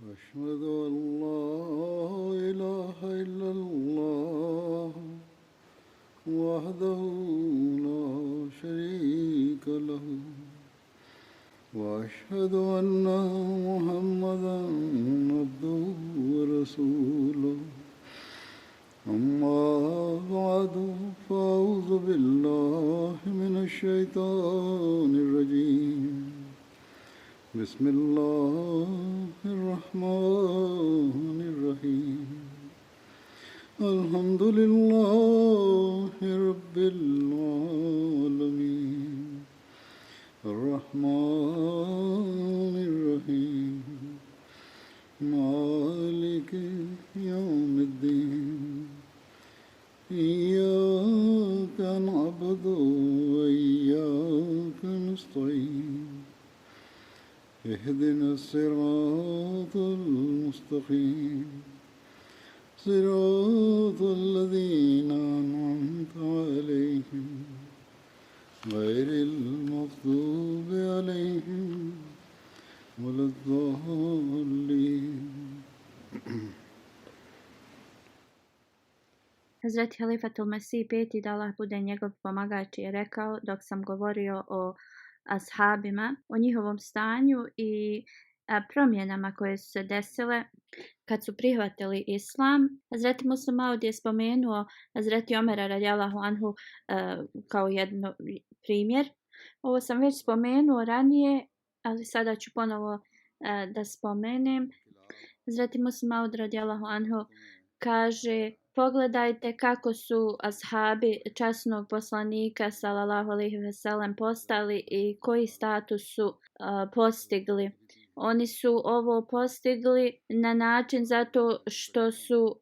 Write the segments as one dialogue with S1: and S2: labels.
S1: أشهد أن لا إله إلا الله وحده لا شريك له وأشهد أن محمدا عبده ورسوله أما بعد فأعوذ بالله من الشيطان الرجيم بسم الله الرحمن الرحيم الحمد لله رب العالمين الرحمن الرحيم مالك يوم الدين إياك نعبد وإياك نستعين اهدنا الصراط المستقيم صراط الذين أنعمت عليهم غير المغضوب عليهم ولا الضالين.
S2: Hazreti Halifatul Mesih peti da Allah bude njegov pomagač je rekao dok sam govorio o ashabima, o njihovom stanju i promjenama koje su se desile kad su prihvatili islam. Hazreti Muslim Maud je spomenuo Hazreti Omera radijallahu anhu kao jedan primjer. Ovo sam već spomenuo ranije, ali sada ću ponovo da spomenem. Hazreti Muslim Maud radijallahu anhu kaže: pogledajte kako su ashabi časnog poslanika sallallahu alejhi ve sellem postali i koji status su postigli. Oni su ovo postigli na način zato što su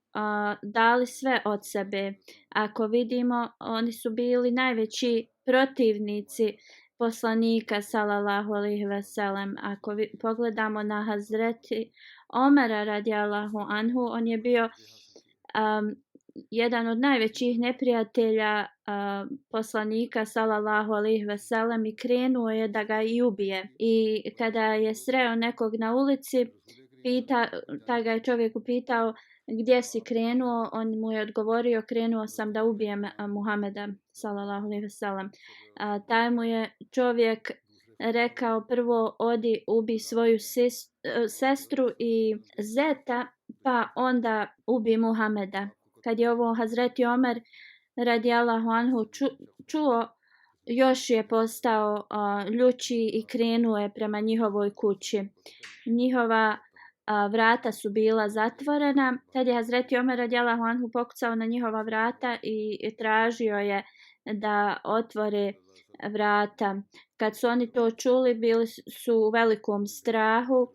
S2: dali sve od sebe. Ako vidimo, oni su bili najveći protivnici poslanika sallallahu alejhi ve sellem. Ako pogledamo na Hazreti Omera radijallahu anhu, on je bio jedan od najvećih neprijatelja poslanika sallallahu alejhi ve sellem i krenuo je da ga i ubije. I kada je sreo nekog na ulici, taj ga je čovjek upitao: gdje si krenuo? On mu je odgovorio: krenuo sam da ubijem Muhameda sallallahu alejhi ve sellem. Taj mu je čovjek rekao: prvo odi ubi svoju sestru i zeta, pa onda ubi Muhameda. Kad je ovo Hazreti Omer radijallahu anhu čuo, još je postao ljući i krenuo je prema njihovoj kući. Njihova vrata su bila zatvorena. Tad je Hazreti Omer radijallahu anhu pokucao na njihova vrata i tražio je da otvore vrata. Kad su oni to čuli, bili su u velikom strahu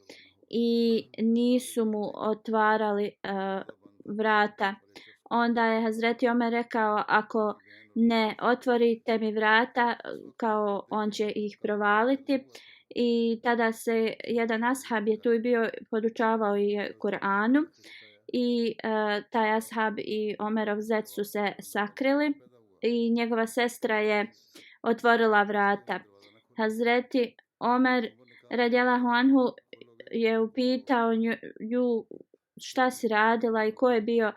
S2: i nisu mu otvarali vrata. Onda je Hazreti Omer rekao: ako ne otvorite mi vrata, kao on će ih provaliti. I tada se jedan ashab je tu bio, podučavao je Kur'anu i taj ashab i Omerov zet su se sakrili i njegova sestra je otvorila vrata. Hazreti Omer radijallahu anhu je upitao nju šta si radila i ko je bio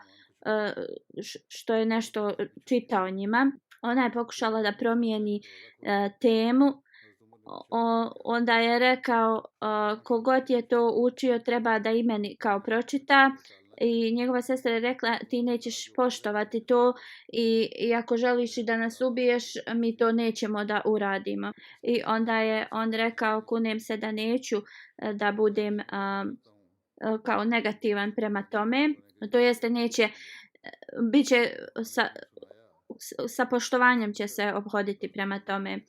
S2: što je nešto čitao njima. Ona je pokušala da promijeni temu. Onda je rekao: kogod je to učio treba da i meni kao pročita. I njegova sestra je rekla: ti nećeš poštovati to i ako želiš da nas ubiješ, mi to nećemo da uradimo. I onda je on rekao: kunem se da neću da budem kao negativan prema tome. To jeste neće, bit će sa poštovanjem će se obhoditi prema tome.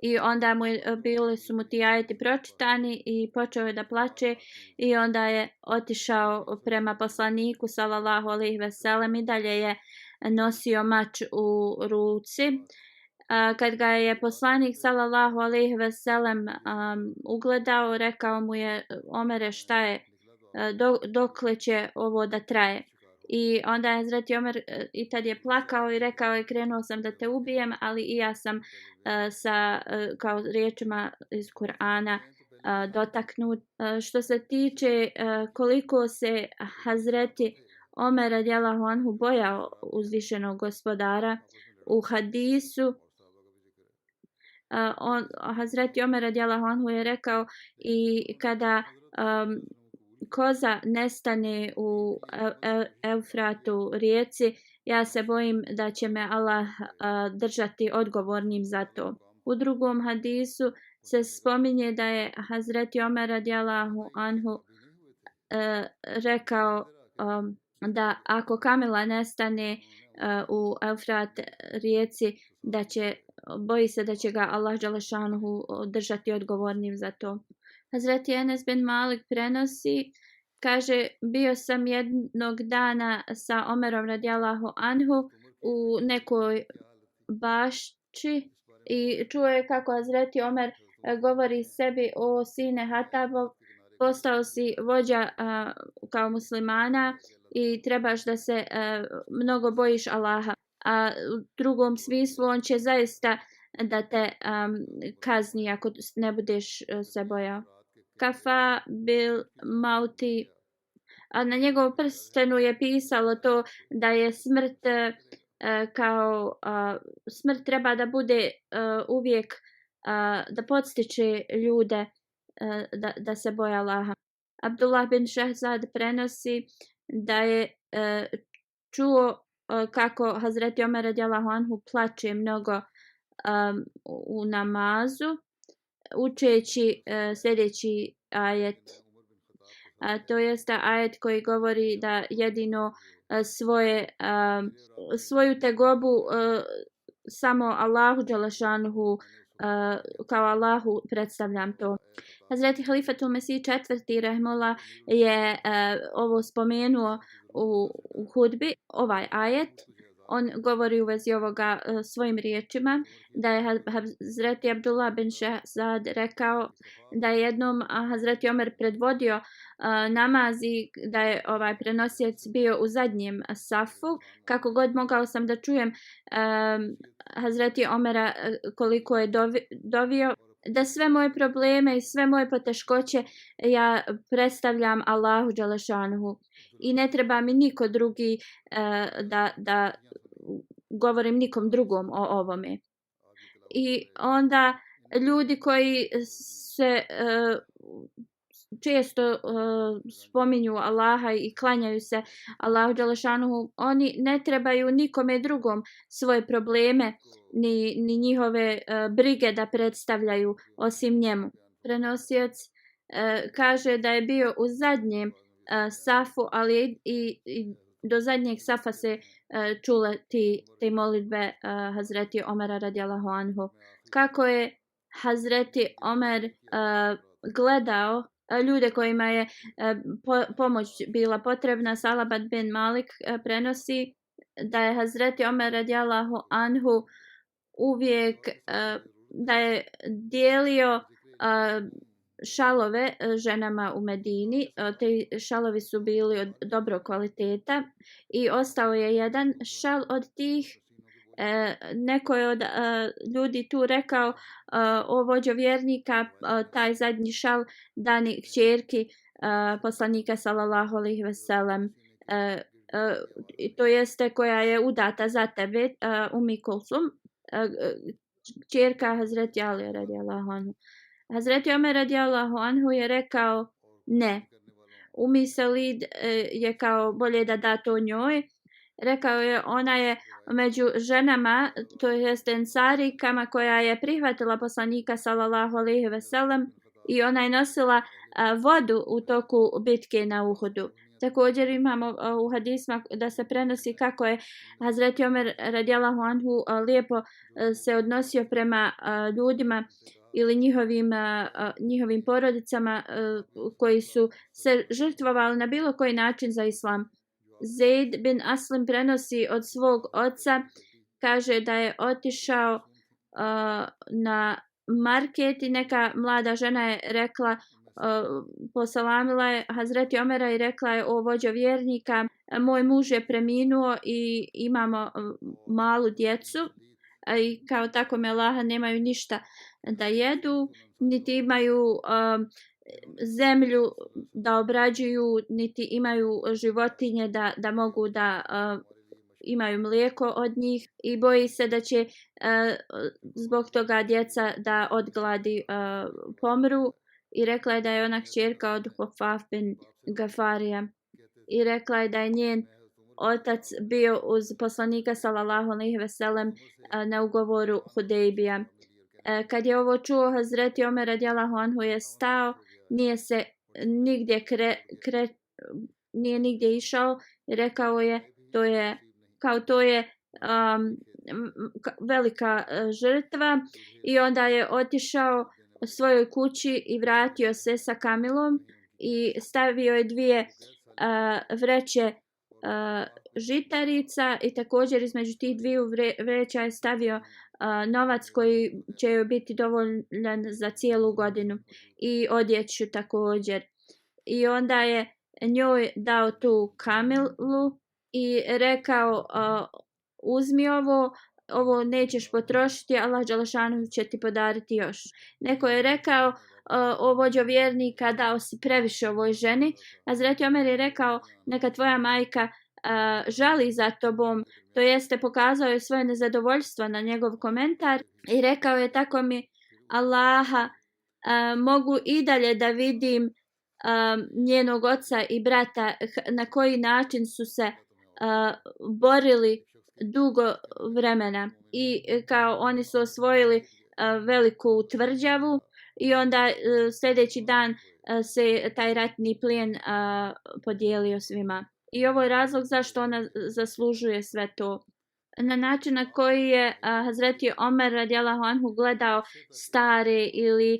S2: I onda bili su mu ti ajeti pročitani i počeo je da plače i onda je otišao prema poslaniku sallallahu alejhi ve sellem i dalje je nosio mač u ruci. Kad ga je poslanik sallallahu alejhi ve sellem ugledao, rekao mu je: Omere, šta je, dokle će ovo da traje? I onda je Hazreti Omer i tad je plakao i rekao je: krenuo sam da te ubijem, ali i ja sam sa kao riječima iz Kur'ana dotaknut. Što se tiče koliko se Hazreti Omer radijallahu anhu bojao uzvišenog gospodara, u hadisu Hazreti Omer radijallahu anhu je rekao i kada koza nestane u Eufratu rijeci, ja se bojim da će me Allah držati odgovornim za to. U drugom hadisu se spominje da je Hazreti Omer radijallahu anhu rekao da ako kamila nestane u Eufrat rijeci, boji se da će ga Allah dželešanuhu držati odgovornim za to. Hazreti Enes bin Malik prenosi, kaže, bio sam jednog dana sa Omerom radijallahu anhu u nekoj bašči i čuo je kako Hazreti Omer govori sebi: o sine Hatabov, postao si vođa kao muslimana i trebaš da se mnogo bojiš Allaha. A u drugom smislu on će zaista da te kazni ako ne budeš se bojao. Kafa bil mauti, a na njegovom prstenu je pisalo to da je smrt kao smrt treba da bude uvijek da podstiče ljude da se boje Allaha. Abdullah bin Šehzad prenosi da je čuo kako Hazreti Omer radijallahu anhu plače mnogo u namazu, učeći sljedeći ajet. To jeste ajet koji govori da jedino svoju tegobu samo Allahu dželešanuhu, kao Allahu predstavljam to. Hazreti Halifatul Mesih IV. Rahimullah je ovo spomenuo u hudbi, ovaj ajet. On govori u vezi ovoga svojim riječima, da je Hazreti Abdullah bin Šehzad rekao da je jednom Hazreti Omer predvodio namaz i da je ovaj prenosijec bio u zadnjem safu. Kako god mogao sam da čujem Hazreti Omera koliko je dovio, da sve moje probleme i sve moje poteškoće ja predstavljam Allahu dželešanuhu i ne treba mi niko drugi da govorim nikom drugom o ovome. I onda ljudi koji se često spominju Allaha i klanjaju se Allahu dželešanuhu, oni ne trebaju nikome drugom svoje probleme ni njihove brige da predstavljaju osim njemu. Prenosioc kaže da je bio u zadnjem safu, ali i do zadnjeg safa se čule te molitbe Hazreti Omera radijallahu anhu. Kako je Hazreti Omer gledao ljude kojima je pomoć bila potrebna. Salabat bin Malik prenosi da je Hazreti Omer radijallahu anhu uvijek da je dijelio šalove ženama u Medini. Te šalovi su bili od dobrog kvaliteta i ostao je jedan šal od tih. Neko je od ljudi tu rekao: o vođo vjernika, taj zadnji šal dani kćerki poslanika sallallahu alejhi ve sellem, to jeste koja je udata za tebe, Ummi Kulsum, kćerka Hazreti Ali radijallahu anhu. Hazreti Omer radijallahu anhu je rekao ne. Ummi Salid je kao bolje da to njoj. Rekao je, ona je među ženama, to jest ensarikama, koja je prihvatila poslanika sallallahu alejhi ve sellem i ona je nosila vodu u toku bitke na Uhudu. Također imamo u hadisma da se prenosi kako je Hazreti Omer radijallahu anhu lijepo se odnosio prema ljudima ili njihovim porodicama koji su se žrtvovali na bilo koji način za islam. Zaid bin Aslim prenosi od svog oca, kaže da je otišao na market i neka mlada žena je rekla, posalamila je Hazreti Omera i rekla je: o vođo vjernika, moj muž je preminuo i imamo malu djecu i kao tako me Allaha nemaju ništa da jedu niti imaju zemlju da obrađuju, niti imaju životinje da mogu da imaju mlijeko od njih i boji se da će zbog toga djeca da od gladi pomru. I rekla je da je ona kćerka od Hufaf bin Gafarija. I rekla je da je njen otac bio uz poslanika sallallahu alejhi ve sellem na ugovoru Hudejbija. Kad je ovo čuo, Hazreti Omer radijallahu anhu je stao, nije se nigdje nije nigdje išao i rekao je to je velika žrtva i onda je otišao svojoj kući i vratio se sa kamilom i stavio je 2 vreće žitarica i također između tih 2 vreća je stavio novac koji će joj biti dovoljan za cijelu godinu i odjeću također. I onda je njoj dao tu kamilu i rekao uzmi ovo nećeš potrošiti, Allah dželešanu će ti podariti još. Neko je rekao o vođo vjernika, dao si previše ovoj ženi. Hazreti Omer je rekao neka tvoja majka žali za tobom, to jeste pokazao je svoje nezadovoljstvo na njegov komentar i rekao je tako mi Allaha mogu i dalje da vidim njenog oca i brata na koji način su se borili dugo vremena i kao oni su osvojili veliku tvrđavu i onda sljedeći dan se taj ratni plijen podijelio svima. I ovo je razlog zašto ona zaslužuje sve to. Na način na koji je Hazreti Omer radijallahu anhu gledao stare ili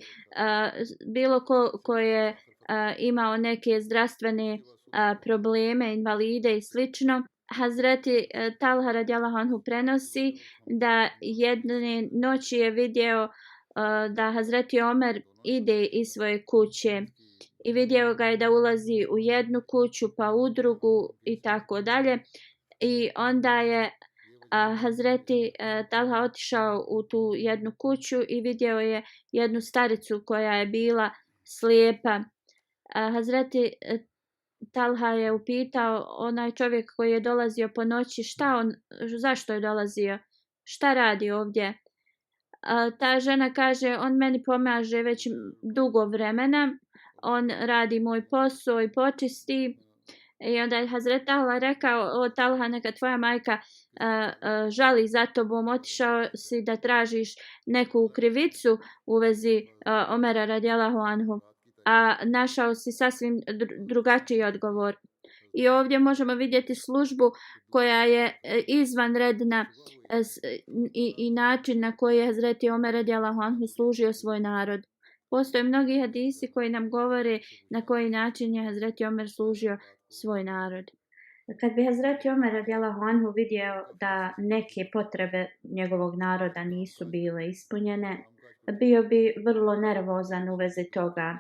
S2: bilo ko je imao neke zdravstvene probleme, invalide i slično. Hazreti Talha radijallahu anhu prenosi da jedne noći je vidio da Hazreti Omer ide iz svoje kuće i vidio ga je da ulazi u jednu kuću pa u drugu i tako dalje. I onda je Hazreti Talha otišao u tu jednu kuću i vidio je jednu staricu koja je bila slijepa. Hazreti Talha je upitao onaj čovjek koji je dolazio po noći zašto je dolazio, šta radi ovdje. Ta žena kaže on meni pomaže već dugo vremena, on radi moj posao i počisti. I onda je Hazret Talha rekao o Talha neka tvoja majka žali za tobom, otišao si da tražiš neku krivicu u vezi Omera radijallahu anhu, a našao si sasvim drugačiji odgovor. I ovdje možemo vidjeti službu koja je izvanredna i način na koji je Hazreti Omer radijallahu anhu služio svoj narod. Postoje mnogi hadisi koji nam govore na koji način je Hazreti Omer služio svoj narod. Kad bi Hazreti Omer radijallahu anhu vidio da neke potrebe njegovog naroda nisu bile ispunjene, bio bi vrlo nervozan u vezi toga.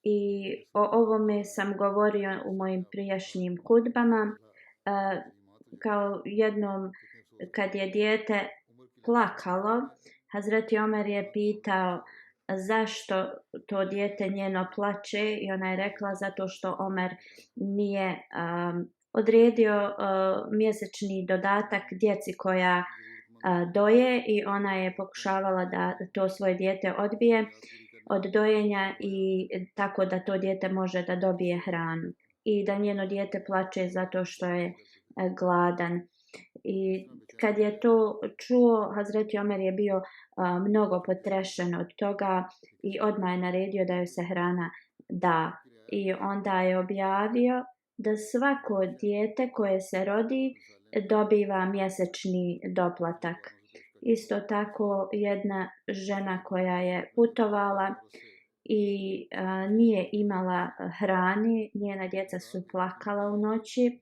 S2: I o ovome sam govorio u mojim prijašnjim hudbama. Kao jednom kad je dijete plakalo, Hazreti Omer je pitao zašto to dijete njeno plače i ona je rekla zato što Omer nije odredio mjesečni dodatak djeci koja doje i ona je pokušavala da to svoje dijete odbije od dojenja i tako da to dijete može da dobije hranu i da njeno dijete plače zato što je gladan. I kad je to čuo, Hazreti Omer je bio mnogo potrešen od toga i odmah je naredio da joj se hrana da. I onda je objavio da svako dijete koje se rodi dobiva mjesečni doplatak. Isto tako jedna žena koja je putovala i nije imala hrane, njena djeca su plakala u noći.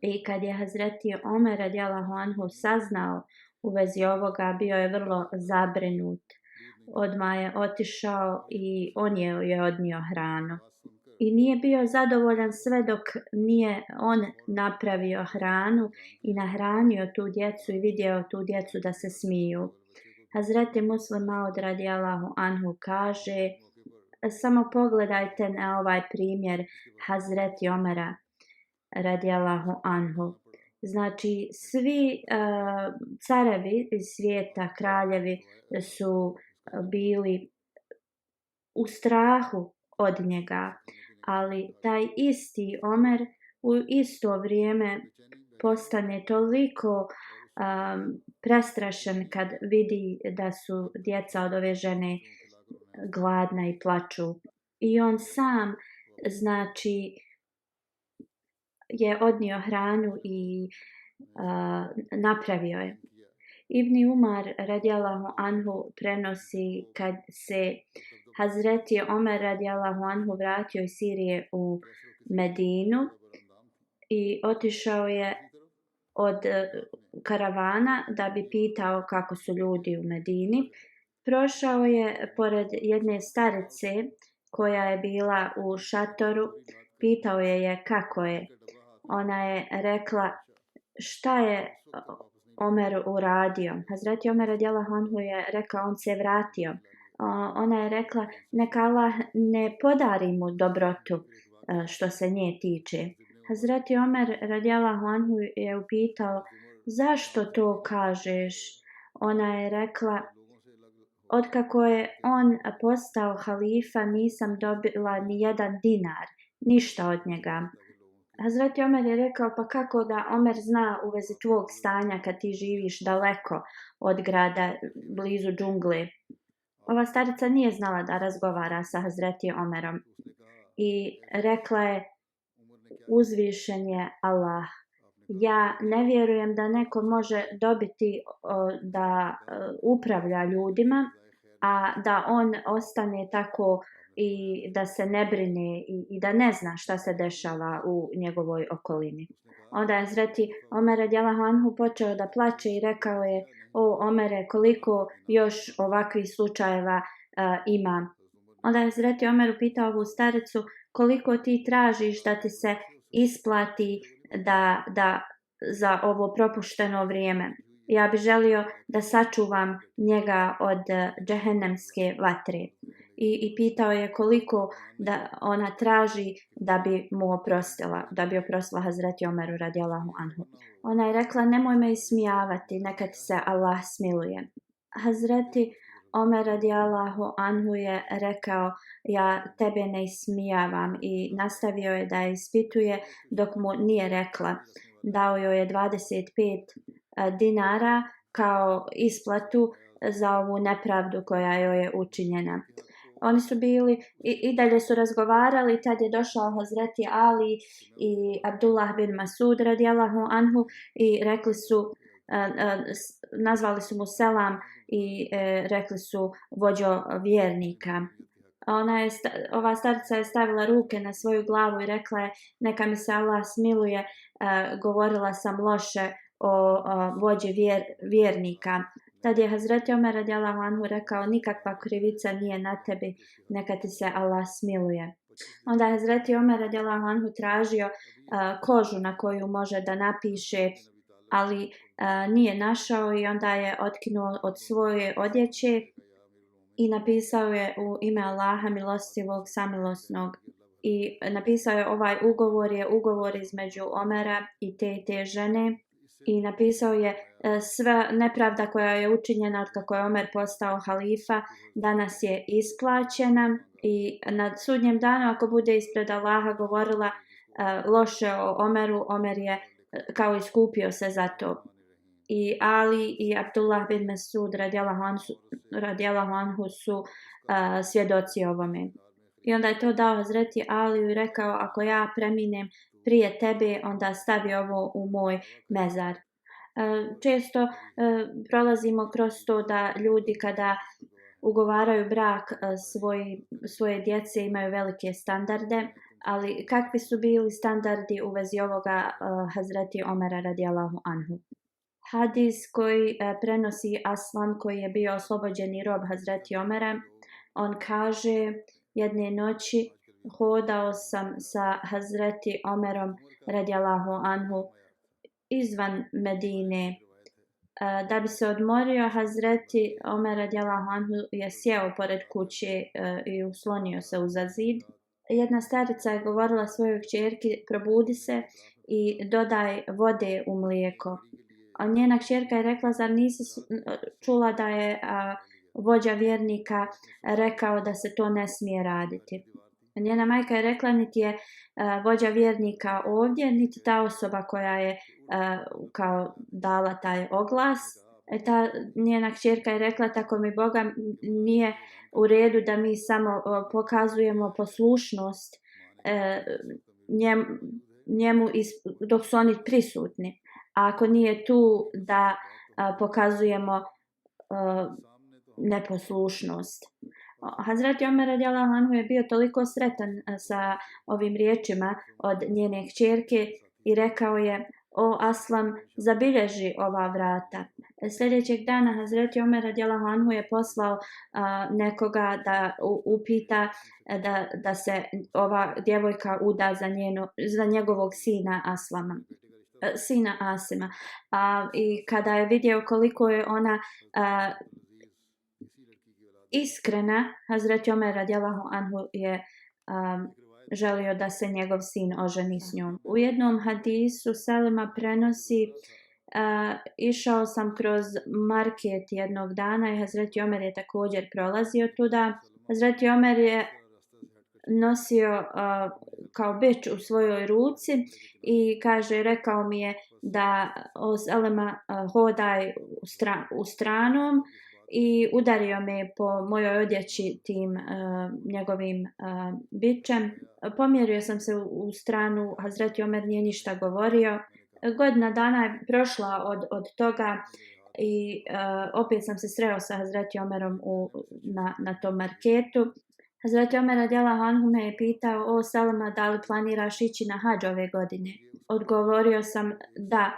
S2: I kad je Hazreti Omer radijallahu anhu saznao u vezi ovoga, bio je vrlo zabrinut. Odmah je otišao i on je odnio hranu. I nije bio zadovoljan sve dok nije on napravio hranu i nahranio tu djecu i vidio tu djecu da se smiju. Hazreti Muslim Maud radijallahu anhu kaže, samo pogledajte na ovaj primjer Hazreti Omera radijallahu anhu. Znači, svi carevi iz svijeta, kraljevi su bili u strahu od njega, ali taj isti Omer u isto vrijeme postane toliko prestrašen kad vidi da su djeca od ove žene gladna i plaču. I on sam, znači, je odnio hranu i napravio je. Ibni Umar radijallahu anhu prenosi kad se Hazreti Omer radijallahu anhu vratio iz Sirije u Medinu i otišao je od karavana da bi pitao kako su ljudi u Medini. Prošao je pored jedne starice koja je bila u šatoru, pitao je kako je. Ona je rekla šta je Omer uradio. Hazreti Omer radijallahu anhu je rekao on se vratio. Ona je rekla neka Allah ne podari mu dobrotu što se nje tiče. Hazreti Omer radijallahu anhu je upitao zašto to kažeš. Ona je rekla otkako je on postao halifa nisam dobila ni jedan dinar, ništa od njega. Hazreti Omer je rekao pa kako da Omer zna u vezi tvog stanja kad ti živiš daleko od grada, blizu džungle. Ova starica nije znala da razgovara sa Hazreti Omerom i rekla je uzvišen je Allah. Ja ne vjerujem da neko može dobiti da upravlja ljudima, a da on ostane tako i da se ne brine i da ne zna šta se dešava u njegovoj okolini. Onda je Hazreti Omer radijallahu anhu počeo da plače i rekao je o Omere koliko još ovakvih slučajeva ima. Onda je Hazreti Omer upitao ovu staricu koliko ti tražiš da ti se isplati da za ovo propušteno vrijeme. Ja bih želio da sačuvam njega od džehennemske vatre. I pitao je koliko da ona traži da bi mu oprostila, da bi oprostila Hazreti Omeru radijallahu anhu. Ona je rekla nemoj me ismijavati, neka ti se Allah smiluje. Hazreti Omer radijallahu anhu je rekao ja tebe ne ismijavam i nastavio je da je ispituje dok mu nije rekla. Dao joj je 25 dinara kao isplatu za ovu nepravdu koja joj je učinjena. Oni su bili i dalje su razgovarali, tad je došao Hazreti Ali i Abdullah bin Masud radijallahu anhu i rekli su, nazvali su mu selam i rekli su vođo vjernika. Ova starica je stavila ruke na svoju glavu i rekla je neka mi se Allah smiluje, govorila sam loše o vođi vjernika. Tad je Hazreti Omer radijallahu anhu rekao nikakva krivica nije na tebi, neka ti se Allah smiluje. Onda je Hazreti Omer radijallahu anhu tražio kožu na koju može da napiše, ali nije našao i onda je otkinuo od svoje odjeće i napisao je u ime Allaha milostivog samilosnog. I napisao je ovaj ugovor je ugovor između Omera i te žene. I napisao je sva nepravda koja je učinjena od kako je Omer postao halifa danas je isplaćena i na sudnjem danu ako bude ispred Allaha govorila loše o Omeru, Omer je kao iskupio se za to. I Ali i Abdullah bin Masud radijallahu anhu su svjedoci ovome. I onda je to dao Hazreti Aliju i rekao ako ja preminem prije tebe, onda stavi ovo u moj mezar. Često prolazimo kroz to da ljudi kada ugovaraju brak svoje djece imaju velike standarde, ali kakvi su bili standardi u vezi ovoga Hazreti Omera radijallahu anhu? Hadis koji prenosi Aslan koji je bio oslobođeni rob Hazreti Omera, on kaže jedne noći hodao sam sa Hazreti Omerom radijallahu anhu izvan Medine Da bi se odmorio, Hazreti Omer radijallahu anhu je sjeo pored kuće i uslonio se uza zid. Jedna starica je govorila svojoj kćerki, probudi se i dodaj vode u mlijeko. A njena kćerka je rekla, zar nisi čula da je vođa vjernika rekao da se to ne smije raditi. Njena majka je rekla, niti je vođa vjernika ovdje, niti ta osoba koja je kao dala taj oglas. Ta njena kćerka je rekla, tako mi Boga nije u redu da mi samo pokazujemo poslušnost njemu dok su oni prisutni. A ako nije tu da pokazujemo neposlušnost. Hazreti Omer radijallahu anhu je bio toliko sretan sa ovim riječima od njene kćerke i rekao je, o Aslam, zabilježi ova vrata. Sljedećeg dana Hazreti Omer radijallahu anhu je poslao nekoga da upita da se ova djevojka uda za njegovog sina Aslama. Sina Asima. I kada je vidio koliko je ona iskrena, Hazreti Omer radijallahu anhu je želio da se njegov sin oženi s njom. U jednom hadisu Selima prenosi, išao sam kroz market jednog dana i Hazreti Omer je također prolazio tuda. Hazreti Omer je nosio kao bič u svojoj ruci i rekao mi je da o Selima hodaj u stranom i udario me po mojoj odjeći tim njegovim bičem. Pomjerio sam se u stranu, Hazreti Omer nije ništa govorio. Godina dana je prošla od toga i opet sam se sreo sa Hazreti Omerom na tom marketu. Hazreti Omer radijallahu anhu me je pitao, o Selima, da li planiraš ići na hadž ove godine? Odgovorio sam da,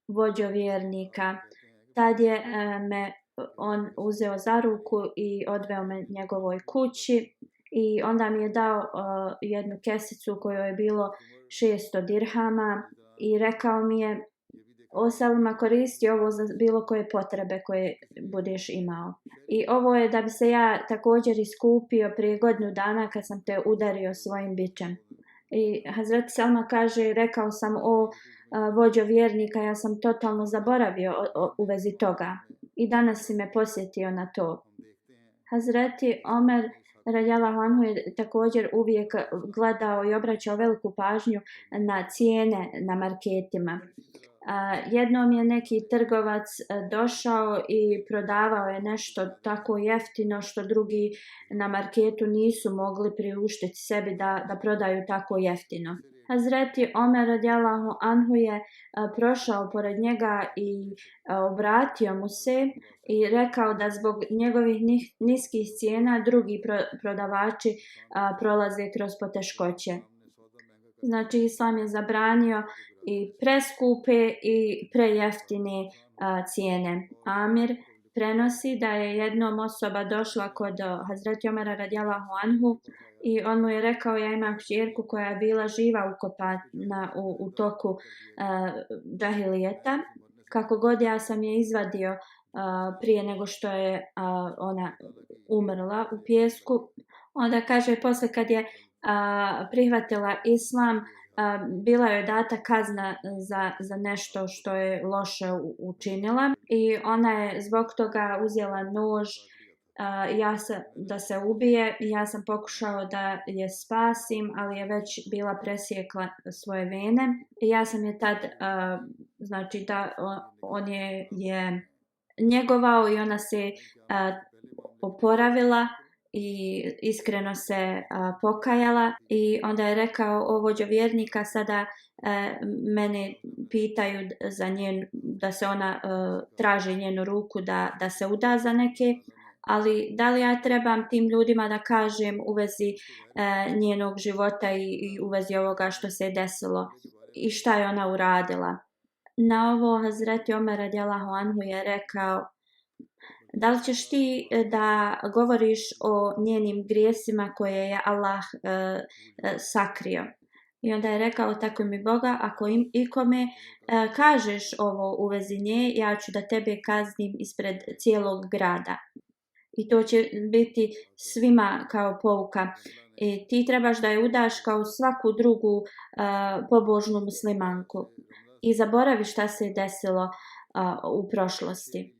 S2: vođo vjernika. Tad je me on uzeo za ruku i odveo me njegovoj kući i onda mi je dao jednu kesicu u kojoj je bilo 600 dirhama i rekao mi je, o Selima, koristi ovo za bilo koje potrebe koje budeš imao. I ovo je da bi se ja također iskupio prije godinu dana kad sam te udario svojim bičem. I Hazreti Selma kaže, rekao sam, o vođo vjernika, ja sam totalno zaboravio u vezi toga i danas si me posjetio na to. Hazreti Omer radijallahu anhu je također uvijek gledao i obraćao veliku pažnju na cijene na marketima. Jednom je neki trgovac došao i prodavao je nešto tako jeftino što drugi na marketu nisu mogli priuštiti sebi da prodaju tako jeftino. Hazreti Omer radijallahu anhu je prošao pored njega i obratio mu se i rekao da zbog njegovih niskih cijena drugi prodavači prolaze kroz poteškoće. Znači, Islam je zabranio i preskupe i prejeftine cijene. Amir prenosi da je jednom osoba došla kod Hazreti Omera radijallahu anhu i on mu je rekao, ja imam kćerku koja je bila živa ukopana u toku džahilijeta. Kako god ja sam je izvadio prije nego što je ona umrla u pijesku. Onda kaže, posle kad je prihvatila Islam, bila je data kazna za nešto što je loše učinila i ona je zbog toga uzela nož da se ubije. Ja sam pokušao da je spasim, ali je već bila presjekla svoje vene. I ja sam je tad, znači da on je njegovao i ona se oporavila i iskreno se pokajala i onda je rekao, o vođo vjernika, sada mene pitaju da se ona traži njenu ruku da se uda za neke, ali da li ja trebam tim ljudima da kažem u vezi njenog života i u vezi ovoga što se je desilo i šta je ona uradila? Na ovo Hazreti Omer radijallahu anhu je rekao, da li ćeš ti da govoriš o njenim grijesima koje je Allah sakrio? I onda je rekao, tako mi Boga, ako ikome kažeš ovo u vezi nje, ja ću da tebe kaznim ispred cijelog grada. I to će biti svima kao pouka. I ti trebaš da je udaš kao svaku drugu pobožnu muslimanku. I zaboravi šta se je desilo u prošlosti.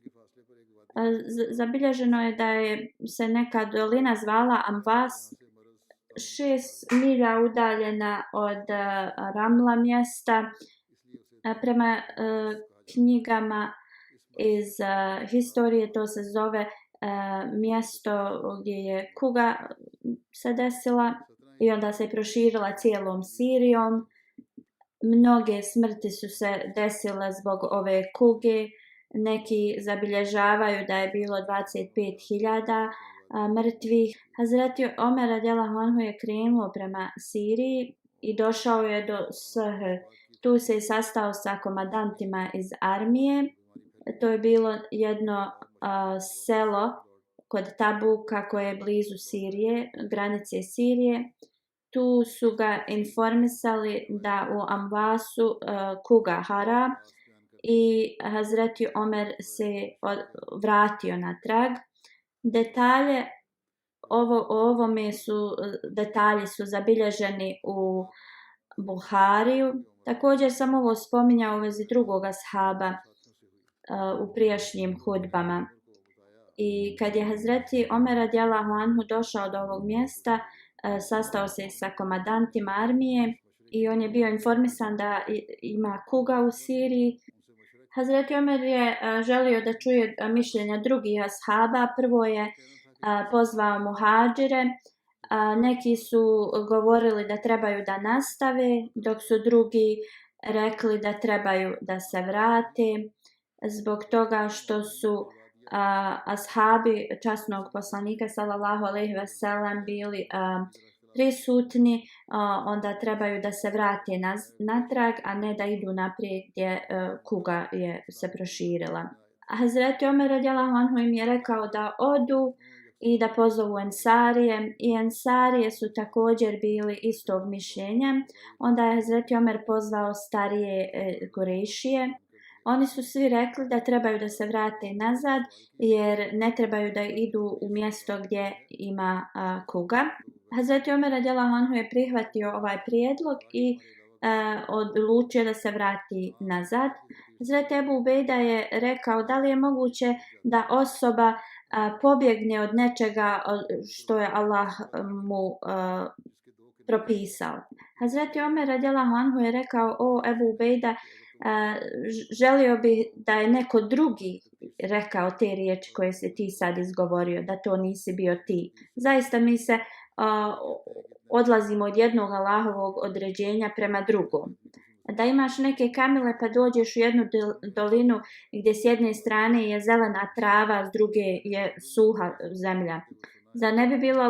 S2: Zabilježeno je da je se neka dolina zvala Amvas, 6 milja udaljena od Ramla mjesta. Prema knjigama iz historije to se zove mjesto gdje je kuga se desila i onda se proširila cijelom Sirijom. Mnoge smrti su se desile zbog ove kuge. Neki zabilježavaju da je bilo 25.000 mrtvih. Hazreti Omer radijallahu anhu je krenuo prema Siriji i došao je do Shr. Tu se je sastao sa komandantima iz armije. To je bilo jedno selo kod Tabuka koje je blizu Sirije, granice Sirije. Tu su ga informisali da u Amvasu kuga hara i Hazreti Omer se vratio natrag. Detalje detalji su zabilježeni u Buhariju. Također sam ovo spominjao u vezi drugog ashaba u prijašnjim hudbama. I kad je Hazreti Omer radijallahu anhu došao do ovog mjesta, sastao se sa komandantima armije i on je bio informisan da ima kuga u Siriji. Hazreti Omer je želio da čuje mišljenja drugih ashaba. Prvo je pozvao muhadžire. Neki su govorili da trebaju da nastave, dok su drugi rekli da trebaju da se vrate, zbog toga što su ashabi časnog poslanika sallallahu alejhi ve sellem bili prisutni, onda trebaju da se vrate natrag, a ne da idu naprijed gdje kuga je se proširila. Hazreti Omer radijallahu anhu im je rekao da odu i da pozovu Ensarije, i Ensarije su također bili istog mišljenja. Onda je Hazreti Omer pozvao starije Kurejšije. Oni su svi rekli da trebaju da se vrate nazad jer ne trebaju da idu u mjesto gdje ima kuga. Hazreti Omer radijallahu anhu je prihvatio ovaj prijedlog i odlučio da se vrati nazad. Hazreti Ebu Ubejda je rekao da li je moguće da osoba pobjegne od nečega što je Allah mu propisao. Hazreti Omer radijallahu anhu je rekao, o Ebu Ubejda, želio bi da je neko drugi rekao te riječi koje si ti sad izgovorio, da to nisi bio ti. Zaista mi se odlazimo od jednog Allahovog određenja prema drugom. Da imaš neke kamile pa dođeš u jednu dolinu gdje s jedne strane je zelena trava, s druge je suha zemlja. Zar ne bi bila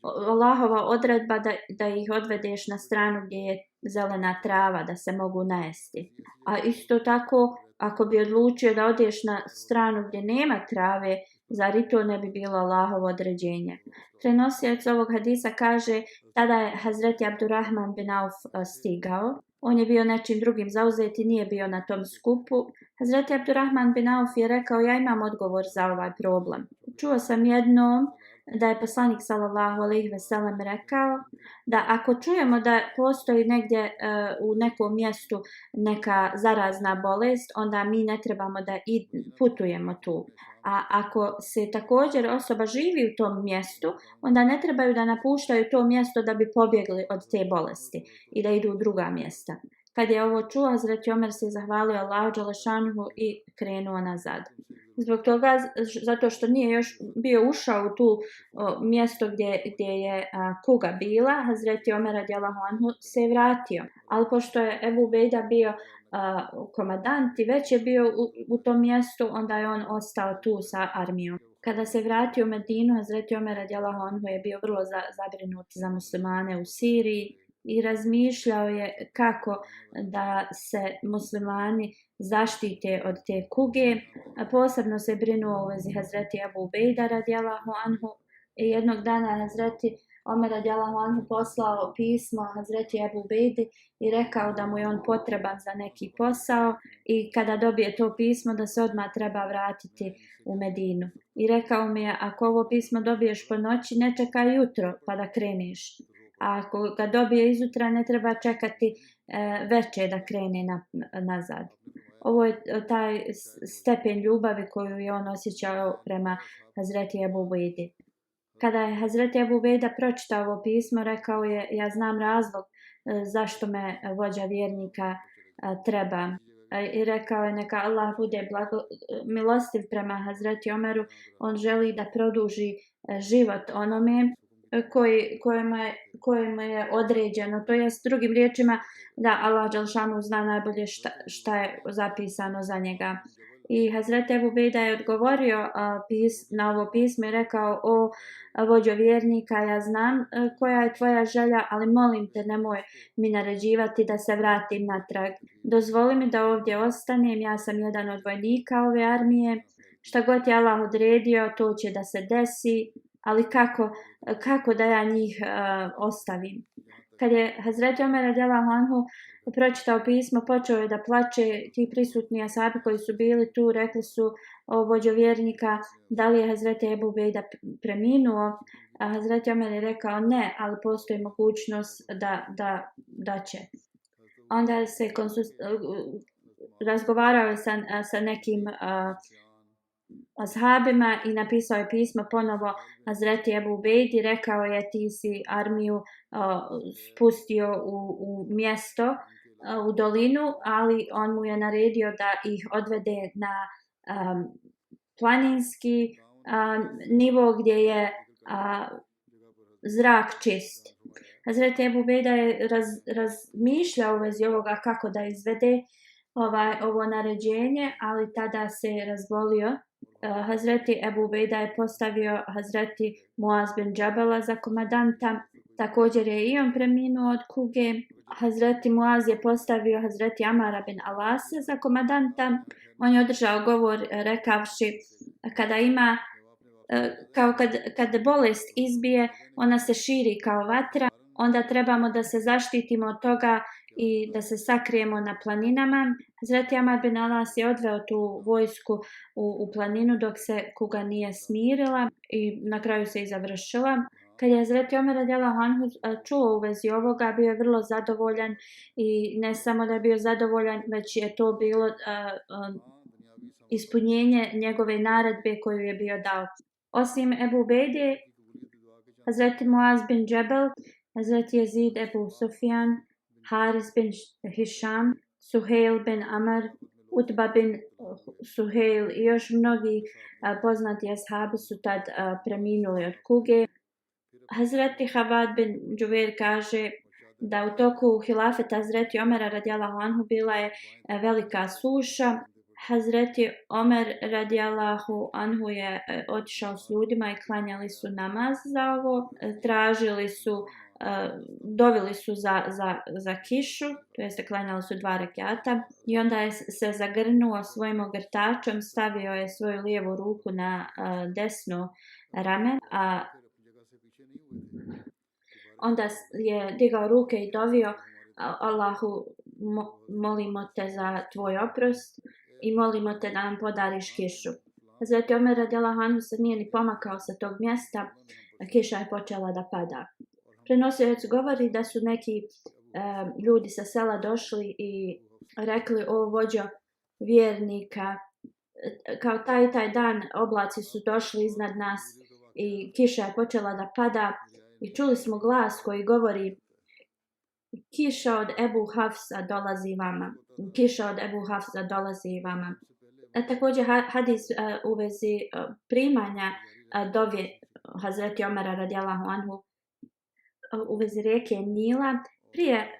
S2: Allahova odredba da ih odvedeš na stranu gdje je zelena trava, da se mogu najesti? A isto tako, ako bi odlučio da odeš na stranu gdje nema trave, zar i to ne bi bilo Allahovo određenje? Prenosilac ovog hadisa kaže, tada je Hazreti Abdurrahman bin Auf stigao. On je bio nečim drugim zauzet i nije bio na tom skupu. Hazreti Abdurrahman bin Auf je rekao, ja imam odgovor za ovaj problem. Čuo sam jednom da je poslanik sallallahu alejhi ve sellem rekao da ako čujemo da postoji negdje u nekom mjestu neka zarazna bolest, onda mi ne trebamo da putujemo tu. A ako se također osoba živi u tom mjestu, onda ne trebaju da napuštaju to mjesto da bi pobjegli od te bolesti i da idu u druga mjesta. Kad je ovo čuo, Hazreti Omer se zahvalio Allahu dželešanuhu i krenuo nazad. Zbog toga, zato što nije još bio ušao u tu mjesto gdje je kuga bila, Hazreti Omer radijallahu anhu se je vratio. Ali pošto je Ebu Ubejda bio komandant i već je bio u tom mjestu, onda je on ostao tu sa armijom. Kada se vratio u Medinu, Hazreti Omer radijallahu anhu je bio vrlo zabrinut za muslimane u Siriji i razmišljao je kako da se muslimani zaštite od te kuge. Posebno se brinuo u vezi Hazreti Ebu Ubejda radijallahu anhu i jednog dana Hazreti Omer radijallahu anhu poslao pismo Hazreti Ebu Ubejdi i rekao da mu je on potreban za neki posao i kada dobije to pismo da se odmah treba vratiti u Medinu. I rekao mi je, ako ovo pismo dobiješ po noći, ne čekaj jutro pa da kreneš. A ako ga dobije izutra, ne treba čekati večer da krene nazad. Ovo je taj stepen ljubavi koju je on osjećao prema Hazreti Ebu Ubejdi. Kada je Hazreti Ebu Ubejda pročitao ovo pismo, rekao je, ja znam razlog zašto me vođa vjernika treba. I rekao je, neka Allah bude milostiv prema Hazreti Omeru, on želi da produži život onome kojemu je određeno. To jest drugim riječima da Allah dželešanu zna najbolje šta je zapisano za njega. I Hazreti Ebu Ubejda je odgovorio na ovo pismo i rekao, o vođo vjernika, ja znam koja je tvoja želja, ali molim te nemoj mi naređivati da se vratim natrag. Dozvoli mi da ovdje ostanem, ja sam jedan od vojnika ove armije, šta god je Allah odredio, to će da se desi, ali kako da ja njih ostavim? Kad je Hazreti Omer radijallahu anhu pročitao pismo, počeo je da plače. Ti prisutni ashabi koji su bili tu rekli su, o vođo vjernika, da li je Hazreti Ebu Ubejda preminuo? A Hazreti Omer je rekao ne, ali postoji mogućnost da će. Onda se razgovarao je sa nekim ashabima i napisao je pismo ponovo Hazreti Ebu Ubejdi. Rekao je, ti si armiju spustio u mjesto, u dolinu, ali on mu je naredio da ih odvede na planinski nivo gdje je zrak čist. Hazreti Ebu Ubejda je razmišljao u vezi ovoga kako da izvede ovo naređenje, ali tada se razbolio. Hazreti Ebu Ubejda je postavio Hazreti Muaz bin Džabela za komandanta. Također je i on preminuo od kuge. Hazreti Muaz je postavio Hazreti Amara bin Alasa za komandanta. On je održao govor rekavši, kada ima, kao kad bolest izbije, ona se širi kao vatra, onda trebamo da se zaštitimo od toga i da se sakrijemo na planinama. Hazreti Amar bin Alas je odveo tu vojsku u planinu dok se kuga nije smirila i na kraju se i završila. Kad je Hazreti Omer radijallahu anhu čuo u vezi ovoga, bio je vrlo zadovoljan i ne samo da je bio zadovoljan, već je to bilo ispunjenje njegove naredbe koju je bio dao. Osim Ebu Ubejde, Hazreti Muaz bin Džebel, Hazreti Jezid Ebu Sufjan, Haris bin Hišam, Suheil bin Amr, Utba bin Suheil i još mnogi poznati ashabi su tad preminuli od kuge. Hazreti Habad bin Džuveir kaže da u toku hilafeta Hazreti Omera radijallahu anhu bila je velika suša. Hazreti Omer radijallahu anhu je otišao s ljudima i klanjali su namaz za ovo. Tražili su, dovili su za kišu, to jeste klanjali su 2 rekata i onda je se zagrnuo svojim ogrtačom, stavio je svoju lijevu ruku na desno rame, a onda je digao ruke i dovio, Allahu, molimo te za tvoj oprost i molimo te da nam podariš kišu. Hazreti Omer radijallahu anhu se nije ni pomakao sa tog mjesta, a kiša je počela da pada. Prenosioc govori da su neki ljudi sa sela došli i rekli, o vođo vjernika, kao taj dan oblaci su došli iznad nas i kiša je počela da pada i čuli smo glas koji govori, kiša od Ebu Hafsa dolazi vama. Kiša od Ebu Hafsa dolazi vama. Također hadis u vezi primanja dovje Hazreti Omera radijallahu anhu u vezi rijeke Nila. Prije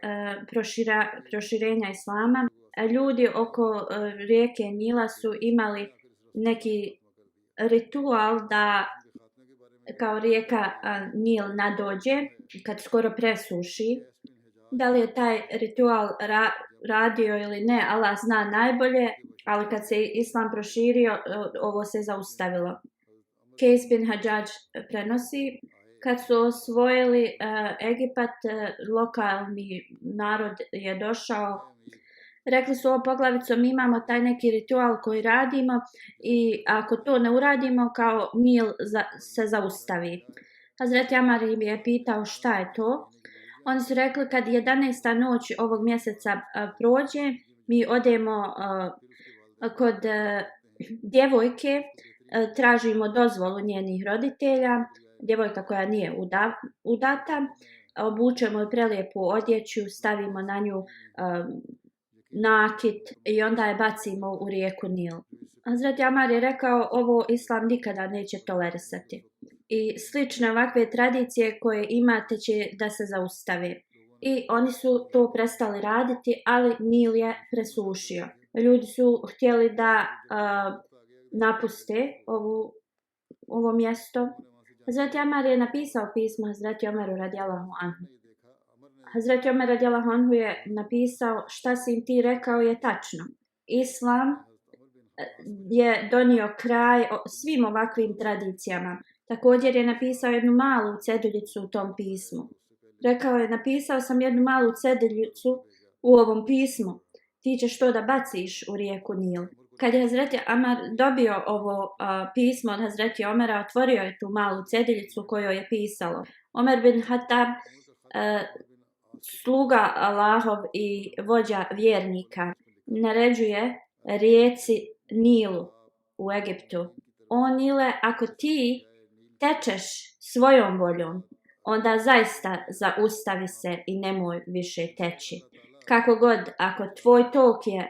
S2: proširenja islama, ljudi oko rijeke Nila su imali neki ritual da kao rijeka Nil nadođe kad skoro presuši. Da li je taj ritual radio ili ne, Allah zna najbolje, ali kad se islam proširio, ovo se zaustavilo. Kejs bin Hadžadž prenosi kad su osvojili Egipat, lokalni narod je došao. Rekli su ovo poglavicom, mi imamo taj neki ritual koji radimo i ako to ne uradimo, kao Nil se zaustavi. Hazreti Amar im je pitao šta je to. Oni su rekli kad 11. noć ovog mjeseca prođe, mi odemo kod djevojke, tražimo dozvolu njenih roditelja, djevojka koja nije udata, obučemo joj prelijepu odjeću, stavimo na nju nakit i onda je bacimo u rijeku Nil. Hazreti Amar je rekao ovo Islam nikada neće tolerisati. I slične ovakve tradicije koje imate će da se zaustave. I oni su to prestali raditi, ali Nil je presušio. Ljudi su htjeli da napuste ovo mjesto. Hazreti Amar je napisao pismo Hazreti Omeru radijallahu anhu. Hazreti Omer radijallahu anhu je napisao šta si im ti rekao je tačno. Islam je donio kraj svim ovakvim tradicijama. Također je napisao jednu malu ceduljicu u tom pismu. Rekao je, napisao sam jednu malu ceduljicu u ovom pismu. Ti ćeš to da baciš u rijeku Nil. Kad je Hazreti Amar dobio ovo pismo od Hazreti Omera, otvorio je tu malu ceduljicu kojoj je pisalo. Omer bin Hatab, sluga Allahov i vođa vjernika, naređuje rijeci Nilu u Egiptu. O Nile, ako ti tečeš svojom voljom, onda zaista zaustavi se i nemoj više teći. Kako god, ako tvoj tok je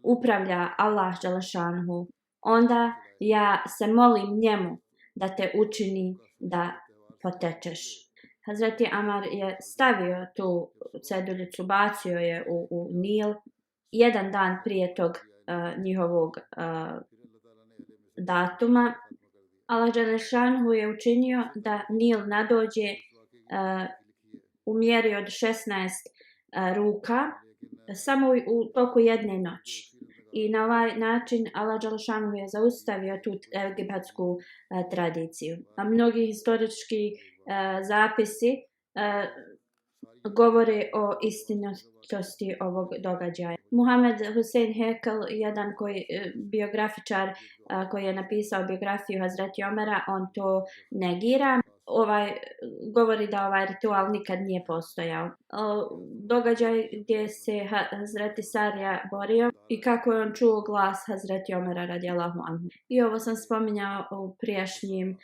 S2: upravlja Allah dželešanuhu, onda ja se molim njemu da te učini da potečeš. Hazreti Amar je stavio tu ceduljicu, bacio je u Nil jedan dan prije tog njihovog datuma. Allah dželešanuhu je učinio da Nil nadođe u mjeri od 16 ruka samo u toku jedne noći. I na ovaj način Allah dželešanuhu je zaustavio tu egipatsku tradiciju. A mnogi historički zapisi govore o istinitosti ovog događaja. Muhammed Hussein Hekel, jedan biografičar koji je napisao biografiju Hazreti Omera, on to negira. Govori da ovaj ritual nikad nije postojao. Događaj gdje se Hazreti Sarija borio i kako je on čuo glas Hazreti Omera radijallahu anhu. I ovo sam spominjao u prijašnjim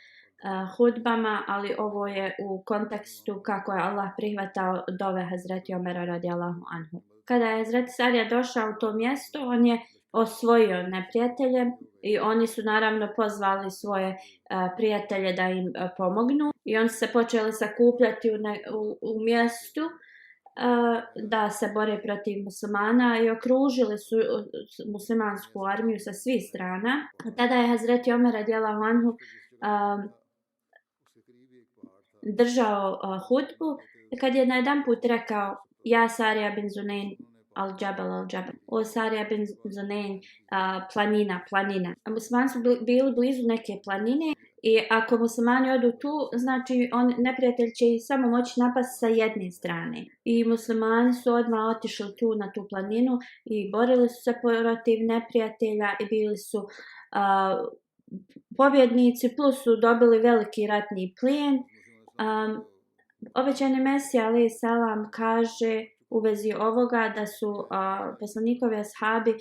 S2: hudbama, ali ovo je u kontekstu kako je Allah prihvatao dove Hazreti Omera radijallahu anhu. Kada je Hazreti Sarija došao u to mjesto, on je osvojio neprijatelje i oni su naravno pozvali svoje prijatelje da im pomognu i oni su se počeli sakupljati u mjestu da se bore protiv muslimana i okružili su muslimansku armiju sa svih strana. Tada je Hazreti Omer radijallahu anhu držao hudbu kad je na jedan put rekao ja Sarija bin Zunayn al-Jabal. O Sarija bin Zunayn, planina. Muslimani su bili blizu neke planine i ako muslimani odu tu, znači neprijatelj će ih samo moći napasti sa jedne strane. I muslimani su odmah otišli tu na tu planinu i borili su se protiv neprijatelja i bili su pobjednici, plus su dobili veliki ratni plijen. Obećani Mesija alejhi selam kaže u vezi ovoga da su poslanikovi ashabi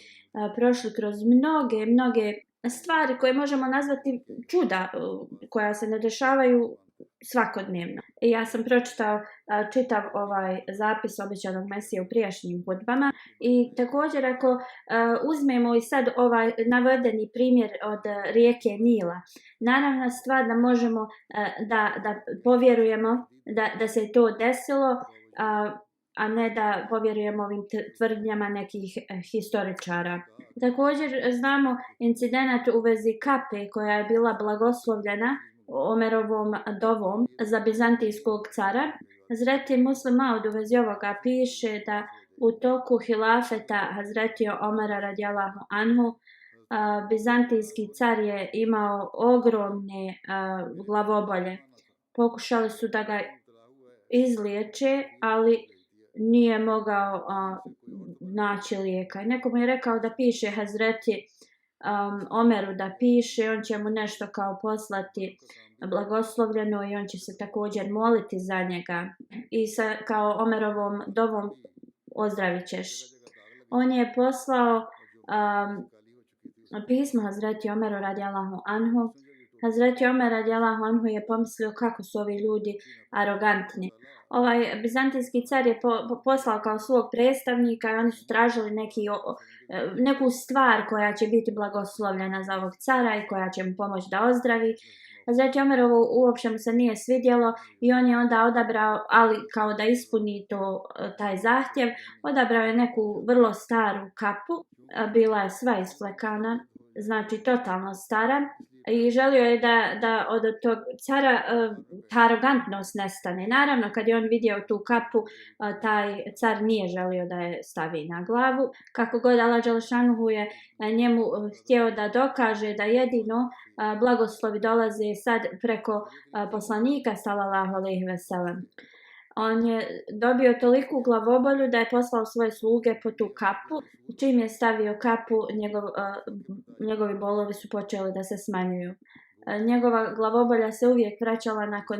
S2: prošli kroz mnoge stvari koje možemo nazvati čuda koja se ne dešavaju svakodnevno. I ja sam pročitao čitav ovaj zapis obećanog Mesije u prijašnjim hudbama i također ako uzmemo i sad ovaj navedeni primjer od rijeke Nila, naravna stvar da možemo da povjerujemo da se to desilo, a ne da povjerujemo ovim tvrdnjama nekih historičara. Također znamo incidenat u vezi kape koja je bila blagoslovljena Omerovom dovom za bizantijskog cara. Hazreti Muslim Maud u vezi ovoga piše da u toku hilafeta Hazreti Omera radijallahu anhu bizantijski car je imao ogromne glavobolje. pokušali su da ga izliječe, ali nije mogao naći lijeka. Neko mu je rekao da piše Hazreti Omeru da piše, on će mu nešto kao poslati blagoslovljeno i on će se također moliti za njega i kao Omerovom dovom ozdravit ćeš. On je poslao pismo Hazreti Omeru radijallahu anhu. Hazreti Omer radijallahu anhu je pomislio kako su ovi ljudi arogantni. Ovaj bizantijski car je poslao kao svog predstavnika i oni su tražili neku stvar koja će biti blagoslovljena za ovog cara i koja će mu pomoći da ozdravi. Hazreti Omerovu uopće mu se nije svidjelo i on je onda odabrao, ali kao da ispuni taj zahtjev, odabrao je neku vrlo staru kapu, bila je sva isplekana, znači totalno stara. I želio je da od tog cara ta arogantnost nestane. Naravno, kad je on vidio tu kapu, taj car nije želio da je stavi na glavu. Kako god Allah dželešanuhu je njemu htio da dokaže da jedino blagoslovi dolaze sad preko poslanika sallallahu alejhi ve sellem. On je dobio toliku glavobolju da je poslao svoje sluge po tu kapu. Čim je stavio kapu, njegovi bolovi su počeli da se smanjuju. Njegova glavobolja se uvijek vraćala nakon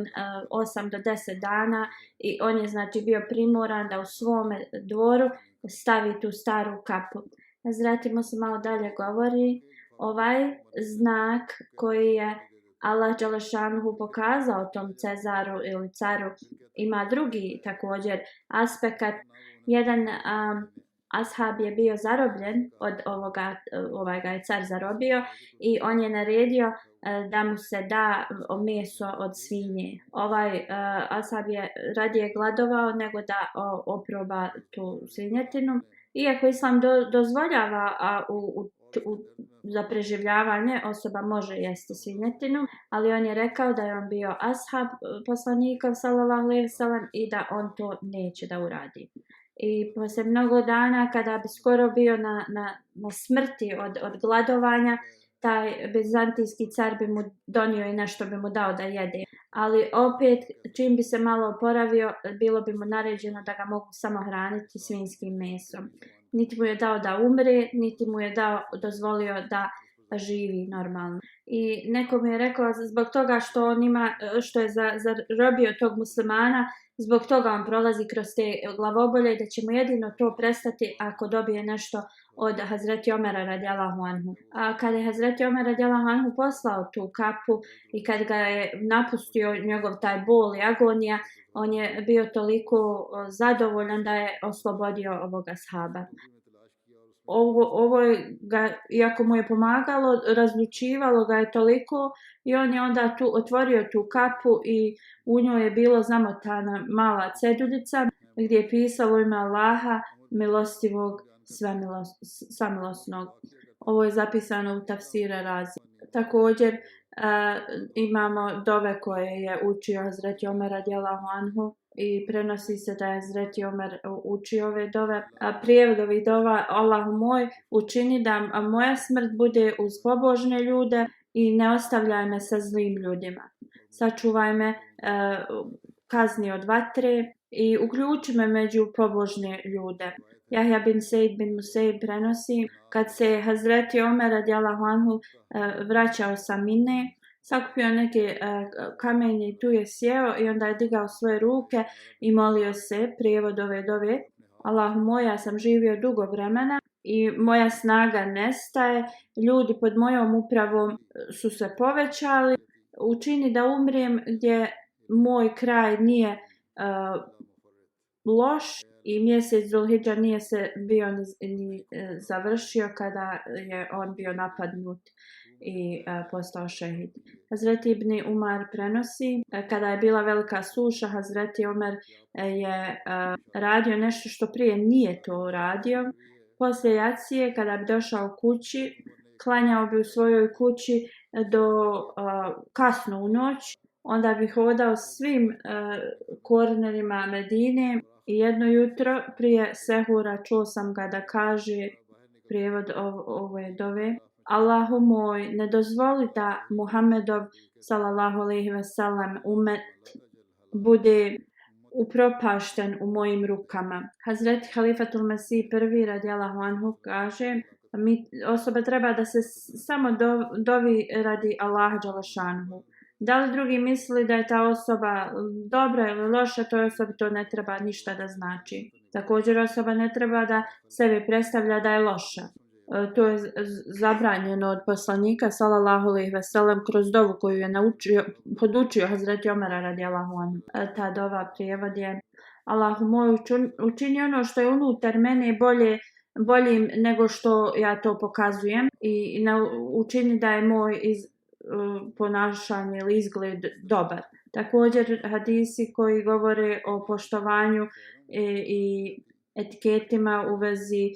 S2: 8 do 10 dana i on je znači bio primoran da u svome dvoru stavi tu staru kapu. Zvratimo se malo dalje govori, ovaj znak koji je Allah dželešanuhu pokazao tom Cezaru ili caru ima drugi također aspekt. Jedan ashab je bio zarobljen od ovaj ga je car zarobio i on je naredio da mu se da meso od svinje. Ovaj ashab je radije gladovao nego da oproba tu svinjetinu. Iako islam dozvoljava za preživljavanje osoba može jesti svinjetinu, ali on je rekao da je on bio ashab poslanika sallallahu alejhi ve sellem i da on to neće da uradi. I poslije mnogo dana kada bi skoro bio na smrti od gladovanja, taj bizantijski car bi mu donio i nešto bi mu dao da jede. Ali opet, čim bi se malo oporavio, bilo bi mu naređeno da ga mogu samo hraniti svinjskim mesom. Niti mu je dao da umre, niti mu je dozvolio da živi normalno. I neko mi je rekao zbog toga što on što je zarobio tog muslimana, zbog toga on prolazi kroz te glavobolje i da će mu jedino to prestati ako dobije nešto od Hazreti Omera radijallahu anhu. A kada je Hazreti Omer radijallahu anhu poslao tu kapu i kad ga je napustio njegov taj bol i agonija, on je bio toliko zadovoljan da je oslobodio ovoga ashaba. Ovo ga, iako mu je pomagalo, razlučivalo ga je toliko i on je onda otvorio tu kapu i u njoj je bilo zamotana mala ceduljica gdje je pisalo ime Allaha, milostivog, samilosnog. Ovo je zapisano u Tafsire Razi. Također imamo dove koje je učio Hazreti Omer radijallahu anhu i prenosi se da je Hazreti Omer učio ove dove. Prijevod ovih dova, Allahu moj, učini da moja smrt bude uz pobožne ljude i ne ostavljaj me sa zlim ljudima. Sačuvaj me kazni od vatre i uključi me među pobožne ljude. Jahja bin Sejd bin Museib prenosi, kad se Hazreti Omer radijallahu anhu vraćao sa Mine, sakupio neke kamenje i tu je sjeo i onda je digao svoje ruke i molio se, prijevod ove dove, Allahu moj, ja sam živio dugo vremena i moja snaga nestaje, ljudi pod mojom upravom su se povećali, učini da umrijem gdje moj kraj nije loš i mjesec Zulhidža nije se bio ni završio kada je on bio napadnut i postao šehid. Hazreti Ibn Umar prenosi, kada je bila velika suša, Hazreti Omer je radio nešto što prije nije to radio. Poslije jacije, kada bi došao kući, klanjao bi u svojoj kući do kasno u noć, onda bi hodao svim kornerima Medine i jedno jutro prije sehura čuo sam ga da kaže, prijevod ove dove, Allahu moj, ne dozvoli da Muhammedov sallallahu alejhi ve sellem umet bude upropašten u mojim rukama. Hazreti Halifatul Mesih prvi radijallahu anhu kaže osoba treba da se samo dovi radi Allaha dželešanuhu. Da li drugi misli da je ta osoba dobra ili loša, toj osobi to ne treba ništa da znači. Također osoba ne treba da sebi predstavlja da je loša. To je zabranjeno od poslanika sallallahu alejhi ve sellem kroz dovu koju je podučio Hazreti Omera radijallahu anhu. Ta dova prijevod je: Allahu moj, učini ono što je unutar mene boljim nego što ja to pokazujem i učini da je moj ponašanje ili izgled dobar. Također hadisi koji govore o poštovanju i etiketima u vezi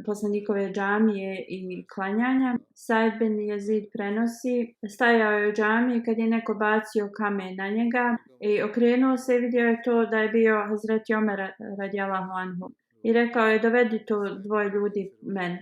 S2: poslanikove džamije i klanjanja. Said bin Yazid prenosi: stajao je u džamiji kad je neko bacio kamen na njega i okrenuo se i vidio je to da je bio Hazreti Omer radijallahu anhu. I rekao je: dovedi to dvoje ljudi meni.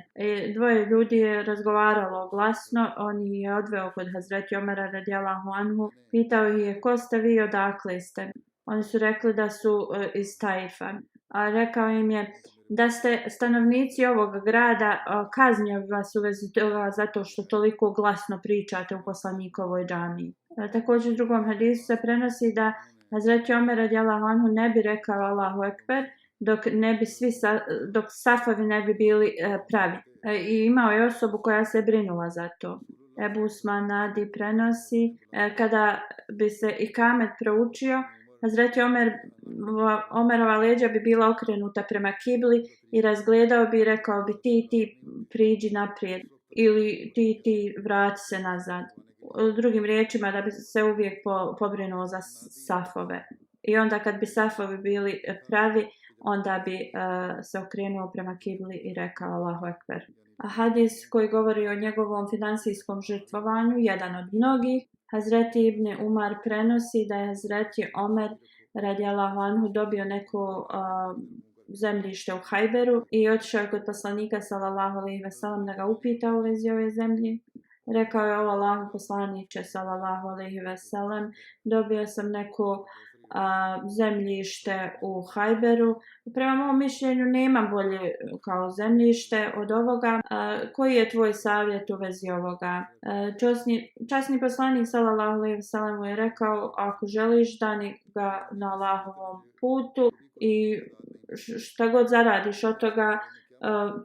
S2: Dvoje ljudi je razgovaralo glasno, on je odveo kod Hazreti Omera radijallahu anhu. Pitao ih je: ko ste vi, odakle ste? Oni su rekli da su iz Taifa. A rekao im je: da ste stanovnici ovog grada, kaznio bi vas u vezi toga zato što toliko glasno pričate u poslanikovoj džamiji. Također u drugom hadisu se prenosi da Hazreti Omer radijallahu anhu ne bi rekao Allahu ekber dok safovi ne bi bili pravi. I imao je osobu koja se brinula za to. Ebu Usman Nadi prenosi: kada bi se ikamet proučio, Hazreti Omerova leđa bi bila okrenuta prema kibli i razgledao bi i rekao bi: ti priđi naprijed, ili ti vrati se nazad. Drugim riječima, da bi se uvijek pobrinuo za safove. I onda kad bi safovi bili pravi, onda bi se okrenuo prema kibli i rekao Allahu ekber. A hadis koji govori o njegovom finansijskom žrtvovanju, jedan od mnogih, Hazreti Ibn Umar prenosi da je Hazreti Omer radijallahu anhu dobio neko zemljište u Hajberu i otišao je kod poslanika sallallahu alejhi ve sellem da ga upita u vezi ove zemlje. Rekao je: o Allahu poslaniče sallallahu alejhi ve sellem, dobio sam neko zemljište u Hajberu. Prema mom mišljenju nema bolje kao zemljište od ovoga. Koji je tvoj savjet u vezi ovoga? Časni poslanik sallallahu alejhi ve sellem je rekao: ako želiš, dani ga na Allahovom putu i šta god zaradiš od toga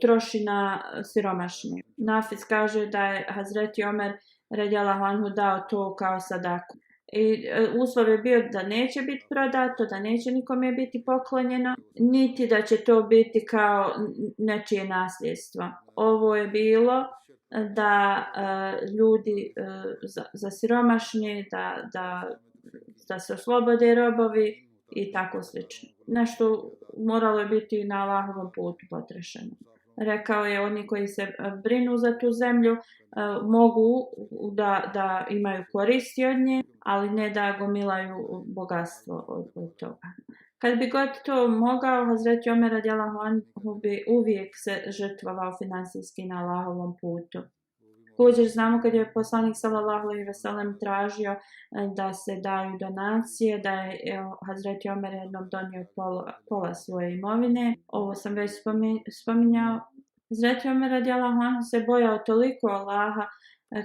S2: troši na siromašne. Nafiz kaže da je Hazreti Omer radijallahu anhu dao to kao sadaku. I uslov je bio da neće biti prodato, da neće nikome biti poklonjeno, niti da će to biti kao nečije nasljedstvo. Ovo je bilo da ljudi za siromašne, da se oslobode robovi i tako slično. Nešto moralo je biti na Allahovom putu potrošeno. Rekao je: oni koji se brinu za tu zemlju mogu da imaju koristi od nje, ali ne da gomilaju bogatstvo od toga. Kad bi god to mogao, Hazreti Omer radijallahu anhu bi uvijek se žrtvovao finansijski na Allahovom putu. Također znamo kad je poslanik sallallahu alejhi ve sellem tražio da se daju donacije, da je Hazreti Omer jednom donio pola svoje imovine. Ovo sam već spominjao. Hazreti Omer radijallahu anhu se bojao toliko Allaha,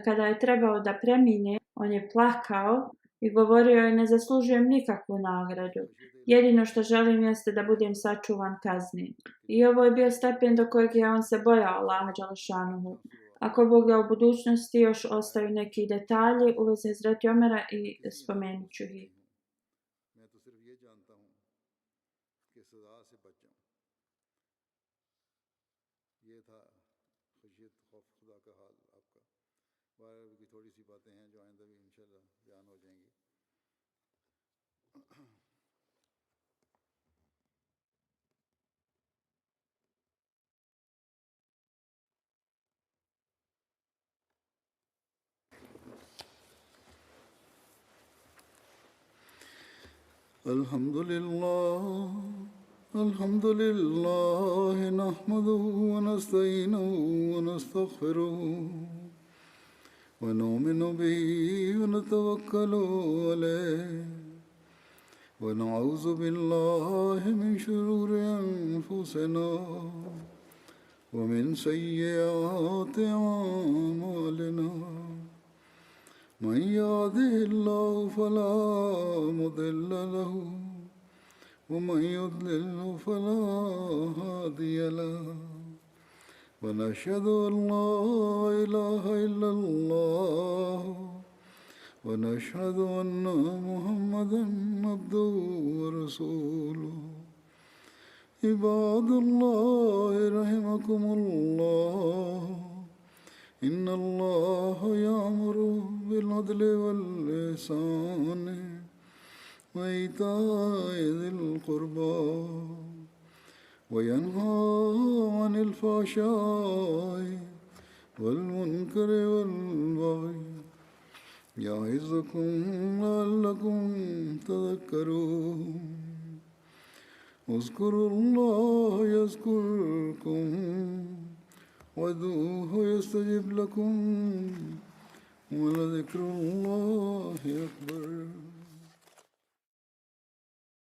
S2: kada je trebao da premine, on je plakao i govorio je: ne zaslužujem nikakvu nagradu. Jedino što želim jeste da budem sačuvan kazni. I ovo je bio stepen do kojeg je on se bojao Allaha dželešanuhu. Ako Bog da u budućnosti još ostaju neki detalji u vezi Hazreti Omera i spomenut ću ih.
S1: الحمد لله الحمد لله نحمده ونستعينه ونستغفره ونؤمن به ونتوكل عليه ونعوذ بالله من شرور أنفسنا ومن سيئات أعمالنا من يهده الله فلا مضل له ومن يضلل فلا هادي له ونشهد أن لا إله إلا الله ونشهد أن محمدا عبده ورسوله عباد الله رحمكم الله إن الله يأمر بالعدل والإحسان وإيتاء ذي القربى وينهى عن الفحشاء والمنكر والبغي يعظكم لعلكم تذكرون اذكروا الله يذكركم وادعوه يستجب لكم ولذكر الله أكبر.